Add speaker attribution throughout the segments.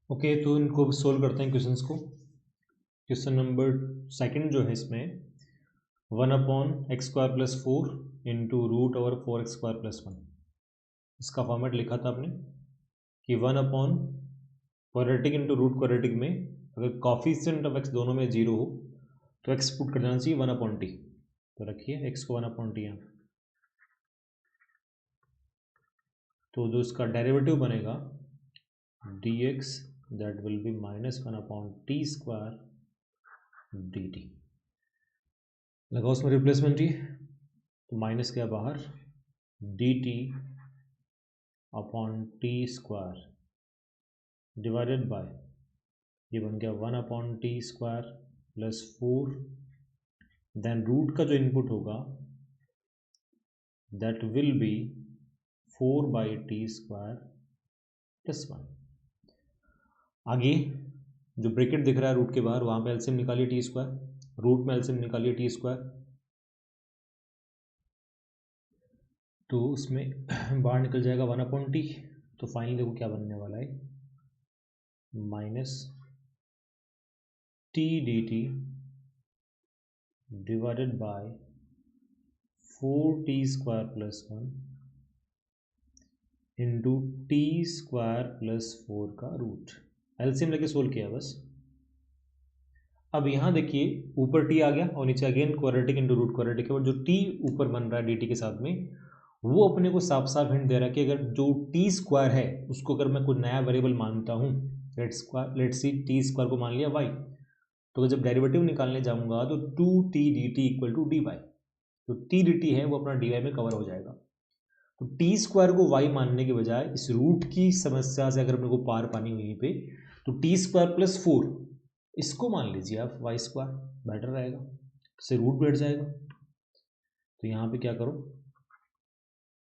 Speaker 1: Okay, तो इनको solve करते हैं क्वेश्चंस को। क्वेश्चन नंबर सेकंड जो है इसमें 1/x² + 4 इंटू √4x² + 1। इसका फॉर्मेट लिखा था आपने कि 1/क्वाड्रेटिक इंटू रूट क्वाड्रेटिक में अगर कॉफिशिएंट ऑफ x दोनों में 0 हो तो x पुट कर देना चाहिए 1/t। तो रखिए x को 1/t यहाँ पे। तो जो इसका डेरिवेटिव बनेगा dx that will be -1/t² dt। लगाओ उसमें रिप्लेसमेंट ही, तो माइनस क्या बाहर dt upon t² divided by ये बन गया 1/t² + 4। देन रूट का जो इनपुट होगा दैट विल बी 4/t² + 1। आगे जो ब्रैकेट दिख रहा है रूट के बाहर वहाँ पे एलसीएम निकालिए t², रूट में एलसीएम निकालिए t², तो उसमें बाहर निकल जाएगा 1/t। तो फाइनली देखो क्या बनने वाला है -t dt divided by 4t² + 1 into t² + 4 का रूट। एलसीएम लेके सोल्व किया बस। अब यहाँ देखिए ऊपर t आ गया और नीचे again quadratic into root quadratic है, और जो t ऊपर बन रहा है dt के साथ में वो अपने को साफ साफ हिंट दे रहा है कि अगर जो t² है उसको अगर मैं कोई नया वेरिएबल मानता हूँ, लेट्स सी t² को मान लिया y, तो जब डेरिवेटिव निकालने जाऊंगा तो 2t dt = dy, तो t dt है वो अपना dy में कवर हो जाएगा। तो t² को y मानने के बजाय इस रूट की समस्या से अगर मेरे को पार पानी हुई पे तो t² + 4 इसको मान लीजिए आप y², बेटर रहेगा, इससे रूट बैठ जाएगा। तो यहाँ पे क्या करो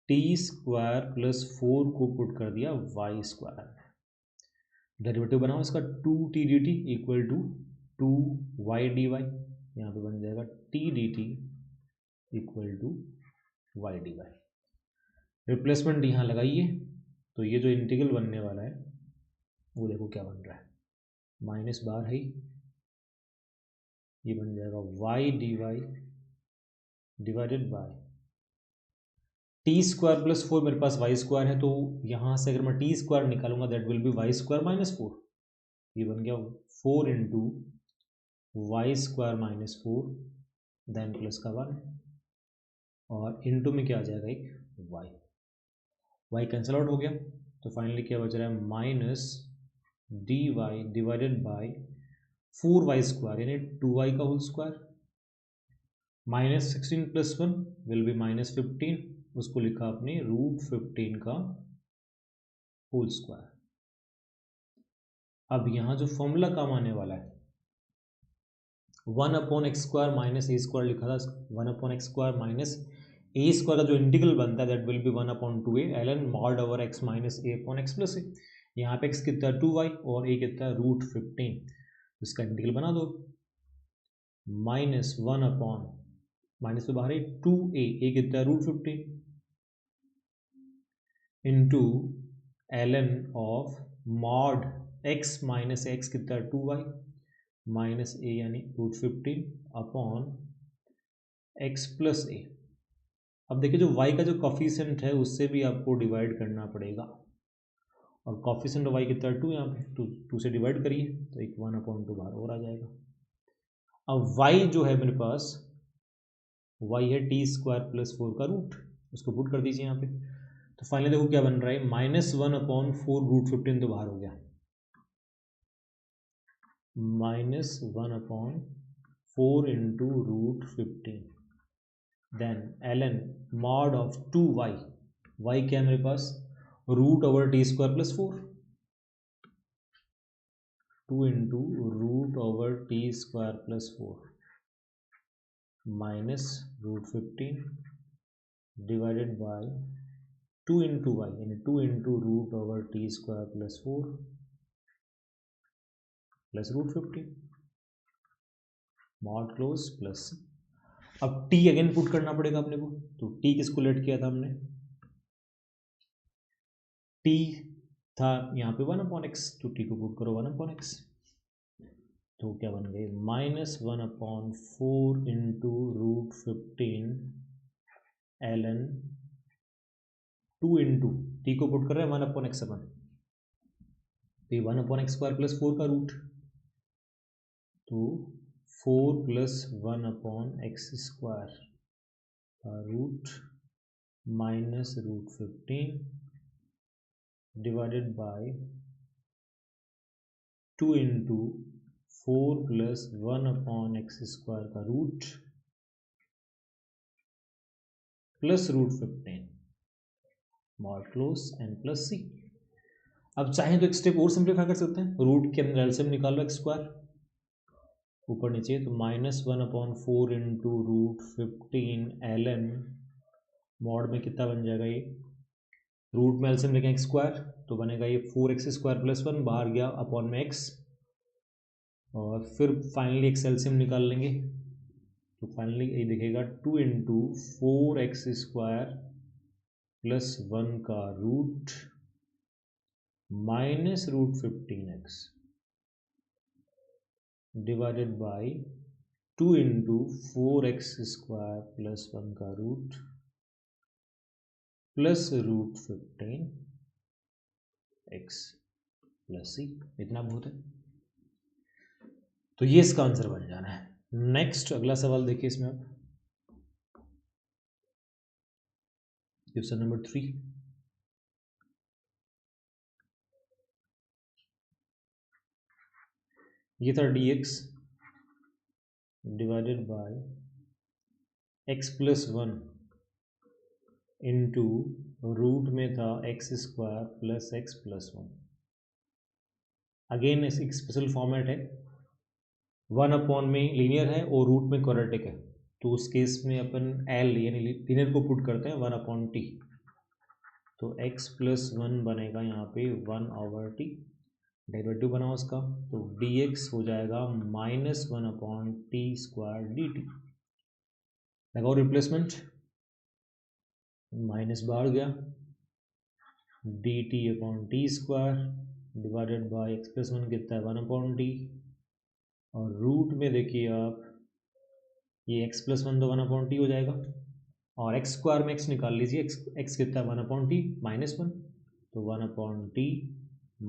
Speaker 1: t² + 4 को पुट कर दिया y², डेरिवेटिव बनाओ इसका 2t dt = 2y dy, यहाँ पे बन जाएगा t dt = y dy। Replacement यहाँ लगाइए तो ये जो इंटीग्रल बनने वाला है वो देखो क्या बन रहा है, माइनस बार है, ये बन जाएगा y dy divided by t² + 4, मेरे पास y² है तो यहाँ से अगर मैं t² निकालूंगा दैट विल बी y² - 4, ये बन गया 4 इंटू y² - 4 देन प्लस का 1 और इंटू में क्या आ जाएगा एक y कैंसिल आउट हो गया। तो फाइनली क्या बच रहा है -dy डिवाइडेड बाय 4y² यानी 2y का होल स्क्वायर, -16 + 1 विल बी -15, उसको लिखा आपने √15 का होल स्क्वायर। अब यहाँ जो फॉर्मूला काम आने वाला है 1/x² - a² लिखा था, 1/x² - a² का जो इंटीग्रल बनता है that will be 1/2a ln mod over x - a/x + a। यहाँ पे x कितना है 2y और a कितना है √15, इसका इंटीग्रल बना दो -1/ माइनस तो बाहर है 2a कितना है √15 into ln of mod x - x कितना है 2y माइनस a यानी √15 अपॉन x + a। अब देखिए जो y का जो कॉफिशिएंट है उससे भी आपको डिवाइड करना पड़ेगा, और कॉफिशिएंट y कितना है 2, यहाँ पे 2 से डिवाइड करिए तो एक 1/2 बाहर और आ जाएगा। अब y जो है मेरे पास y है t² + 4 का रूट, उसको पुट कर दीजिए यहाँ पे। तो फाइनली देखो क्या बन रहा है -1/4 √15 तो बाहर हो गया, -1/4 into √15 then ln mod of 2y, y क्या है मेरे पास √t² + 4, 2 into √t² + 4 minus √15 divided by 2 into y यानी 2 into √t² + 4 plus √15 mod close plus. अब t अगेन पुट करना पड़ेगा अपने को, तो t किसको लेट किया था हमने, t था यहाँ पे 1/x, तो टी को पुट करो 1/x, तो क्या बन गई -1/4 इंटू √15 ln 2 इंटू टी को पुट कर रहे हैं 1/x अपन, तो 1/x² + 4 का रूट, तो 4 + 1/x² का root -√15 divided by 2 into 4 + 1/x² का root plus √15 mod close n + c। अब चाहें तो एक स्टेप और सिंप्लीफाई कर सकते हैं, रूट के अंदर एलसीएम निकालो x² ऊपर नीचे, तो -1/4 इंटू √15 ln मॉड में कितना बन जाएगा, ये रूट में एलसीएम लेके x², तो बनेगा ये 4x² + 1 बाहर गया अपॉन में x, और फिर फाइनली एक्स एलसीएम निकाल लेंगे, तो फाइनली ये दिखेगा 2 इंटू 4x² + 1 का root -√15x divided by 2 into 4x² + 1 का रूट प्लस √15x + c। इतना बहुत है, तो ये इसका आंसर बन जाना है। नेक्स्ट अगला सवाल देखिए इसमें आप, क्वेश्चन नंबर 3, ये था dx divided by x + 1 into root में था x² + x + 1। अगेन एक स्पेशल फॉर्मेट है, 1/, में लीनियर है और रूट में क्वाड्रेटिक है, तो उस केस में अपन l यानी लीनियर को पुट करते हैं 1/t, तो x + 1 बनेगा यहाँ पे 1/t, डेरिवेटिव बना उसका, तो dx हो जाएगा -1/t² dt। लगाओ रिप्लेसमेंट, माइनस बाहर गया, dt/t² डिवाइडेड बाय x + 1 कितना है 1/t, और रूट में देखिए आप ये x + 1 तो 1/t हो जाएगा, और x² में x निकाल लीजिए, x कितना है 1/t -1, तो 1/t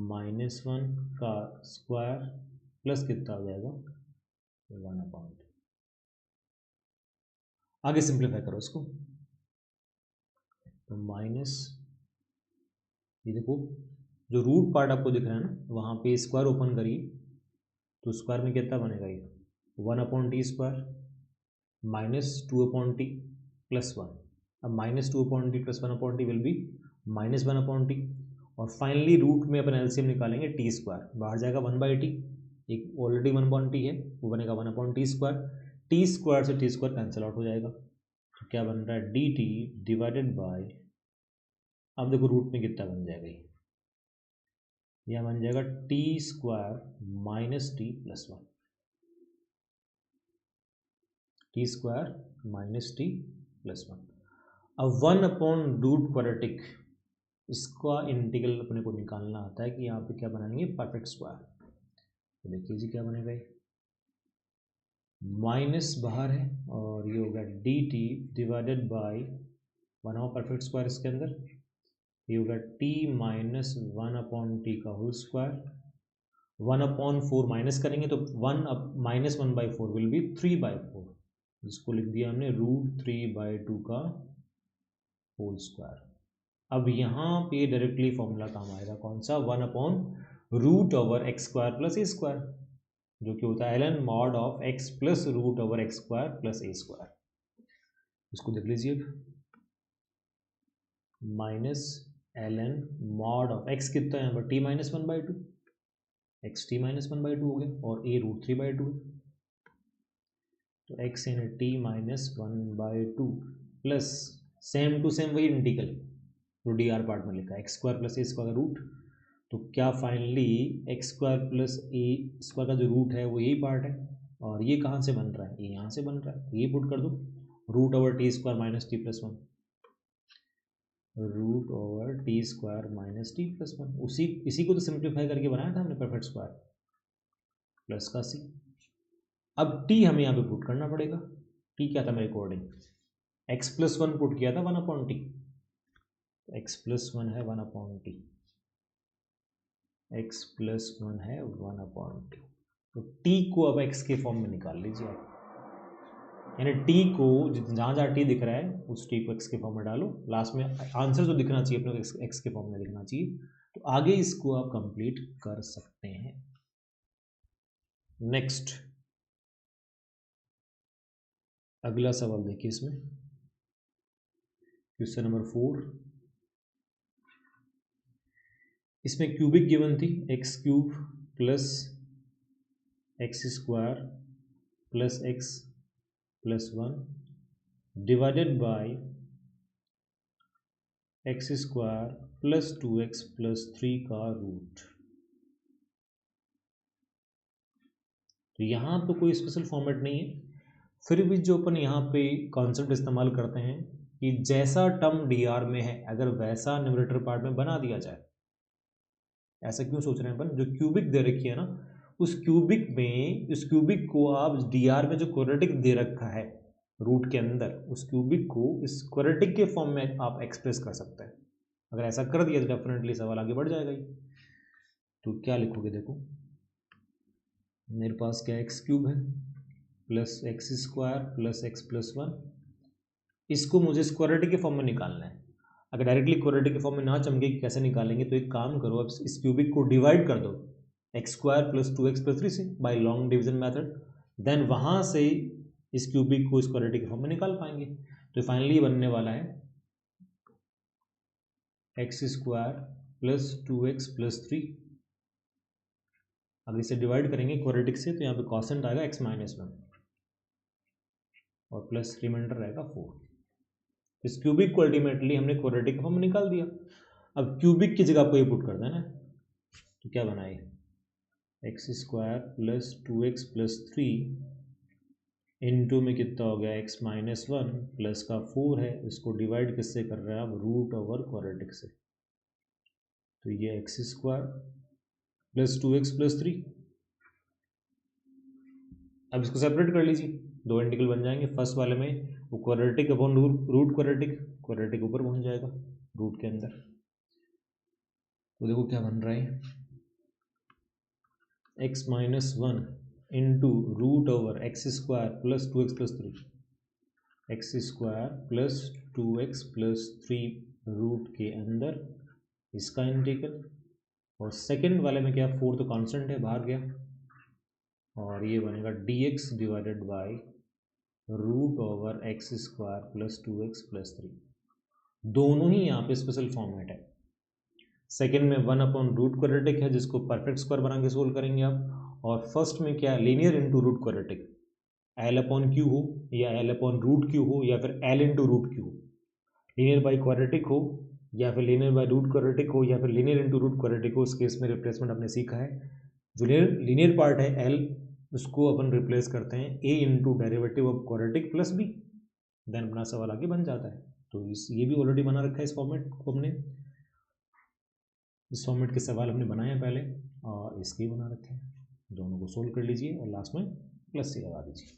Speaker 1: -1 का स्क्वायर प्लस कितना हो जाएगा 1/t। आगे सिंप्लीफाई करो उसको, तो माइनस, ये देखो जो रूट पार्ट आपको दिख रहा है ना, वहाँ पे स्क्वायर ओपन करिए, तो स्क्वायर में कितना बनेगा ये 1/t² -2/t + 1। अब -2/t + 1/t will be -1/t, और फाइनली रूट में अपन एलसीएम निकालेंगे t², बाहर जाएगा 1/t, एक ऑलरेडी 1/t है, वो बनेगा 1/t², t² से t² कैंसिल आउट हो जाएगा, तो क्या बन रहा है dt डिवाइडेड बाय, अब देखो रूट में कितना बन जाएगा, यह बन जाएगा t² - t + 1, t² - t + 1। अब 1/रूट क्वाड्रेटिक, इसका इंटीग्रल अपने को निकालना आता है कि यहाँ पे क्या बनाएंगे परफेक्ट स्क्वायर, तो देखिए जी क्या बनेगा, माइनस बाहर है, और ये होगा dt डिवाइडेड बाय 1/परफेक्ट स्क्वायर, इसके अंदर ये होगा t - 1/t का होल स्क्वायर, 1/4 माइनस करेंगे तो 1 -1/4 विल बी 3/4, जिसको लिख दिया हमने √3/2 का होल स्क्वायर। अब यहाँ पे डायरेक्टली फॉर्मूला काम आएगा, कौन सा 1/√x² + a², जो कि होता है ln mod of x + √x² + a²। इसको देख लीजिए, minus ln mod of x कितना है यहाँ पर t - 1/2, x t - 1/2 हो गया, और a √3/2 है, तो x यानी t - 1/2 plus same to same वही इंटीग्रल जो डी आर पार्ट में लिखा है x² + a² का रूट, तो क्या फाइनली x² + a² का जो रूट है वो यही पार्ट है, और ये कहाँ से बन रहा है, ये यहाँ से बन रहा है, तो ये पुट कर दो √t² - t + 1, root over T square minus T plus one. इसी को तो सिंप्लीफाई करके बनाया था हमने परफेक्ट स्क्वायर प्लस का सी। अब टी हमें यहाँ पे पुट करना पड़ेगा। टी क्या था मेरे according, x plus one put किया था 1/टी, एक्स प्लस वन है 1/टी, एक्स प्लस वन है 1/टी। तो टी को अब एक्स के फॉर्म में निकाल लीजिए आप, यानी टी को जहाँ जहाँ टी दिख रहा है उस टी को एक्स के फॉर्म में डालो। लास्ट में आंसर जो दिखना चाहिए अपने को एक्स के फॉर्म में दिखना चाहिए। तो आगे इसको आप कंप्लीट कर सकते हैं। नेक्स्ट अगला सवाल देखिए, इसमें क्वेश्चन नंबर 4। इसमें क्यूबिक गिवन थी, x cube plus x square plus x plus one divided by x square plus 2x plus 3 का रूट। तो यहाँ तो कोई स्पेशल फॉर्मेट नहीं है, फिर भी जो अपन यहाँ पे कॉन्सेप्ट इस्तेमाल करते हैं कि जैसा टर्म डी में है अगर वैसा न्यूमरेटर पार्ट में बना दिया जाए। ऐसा क्यों सोच रहे हैं अपन, जो क्यूबिक दे रखी है ना उस क्यूबिक को आप डी में जो क्वाड्रेटिक दे रखा है रूट के अंदर, उस क्यूबिक को इस क्वाड्रेटिक के फॉर्म में आप एक्सप्रेस कर सकते हैं। अगर ऐसा कर दिया तो डेफिनेटली सवाल आगे बढ़ जाएगा ही। तो क्या लिखोगे, देखो मेरे पास क्या एक्स क्यूब है plus x square plus x plus one, इसको मुझे क्वाड्रेटिक के फॉर्म में निकालना है। अगर डायरेक्टली क्वाड्रेटिक के फॉर्म में ना चमके कैसे निकालेंगे, तो एक काम करो, अब इस क्यूबिक को डिवाइड कर दो x square plus 2x plus 3 से by long division method, then वहाँ से इस क्यूबिक को क्वाड्रेटिक के फॉर्म में निकाल पाएंगे। तो फाइनली बनने वाला है x square plus 2x plus 3। अगर इसे डिवाइड करेंगे क्वाड्रेटिक से तो यहाँ पे कॉसेंट आएगा x माइनस वन और प्लस रिमाइंडर रहेगा 4। इस क्यूबिक को अल्टीमेटली हमने क्वाड्रेटिक फॉर्म में निकाल दिया। अब क्यूबिक की जगह आपको ये पुट कर देना, तो क्या बनाए x square plus 2x plus 3 into में कितना हो गया x माइनस वन प्लस का 4 है, इसको डिवाइड किससे कर रहे हैं आप, रूट ओवर क्वाड्रेटिक से। तो ये x square plus 2x plus 3। अब इसको सेपरेट कर लीजिए, दो इंटीग्रल बन जाएंगे। फर्स्ट वाले में वो क्वाड्रेटिक अपॉन रूट क्वाड्रेटिक ऊपर पहुंच जाएगा रूट के अंदर। तो देखो क्या बन रहा है, X minus one into root over X square plus 2x plus 3, X square plus 2x plus 3 root के अंदर इसका इंटीग्रल। और सेकेंड वाले में क्या, 4 तो कांस्टेंट है बाहर गया, और ये बनेगा dx divided by root over X square plus 2x plus 3। दोनों ही यहाँ पे स्पेशल फॉर्मेट है। सेकेंड में 1/रूट क्वाड्रेटिक है जिसको परफेक्ट स्क्वायर बना के सोल्व करेंगे आप, और फर्स्ट में क्या linear into root quadratic, L/Q हो या L/रूट क्यू हो या फिर L इंटू रूट क्यू हो, लीनियर बाई क्वाड्रेटिक हो या फिर लीनियर बाई रूट क्वाड्रेटिक हो या फिर लीनियर इंटू रूट क्वाड्रेटिक हो। उस केस में रिप्लेसमेंट आपने सीखा है, जो लीनियर पार्ट है L उसको अपन रिप्लेस करते हैं a into derivative of quadratic plus b, then अपना सवाल आगे बन जाता है। तो ये भी ऑलरेडी बना रखा है इस फॉर्मेट को हमने, इस फॉर्मेट के सवाल हमने बनाए हैं पहले और इसके बना रखे हैं। दोनों को सोल्व कर लीजिए और लास्ट में प्लस सी लगा दीजिए।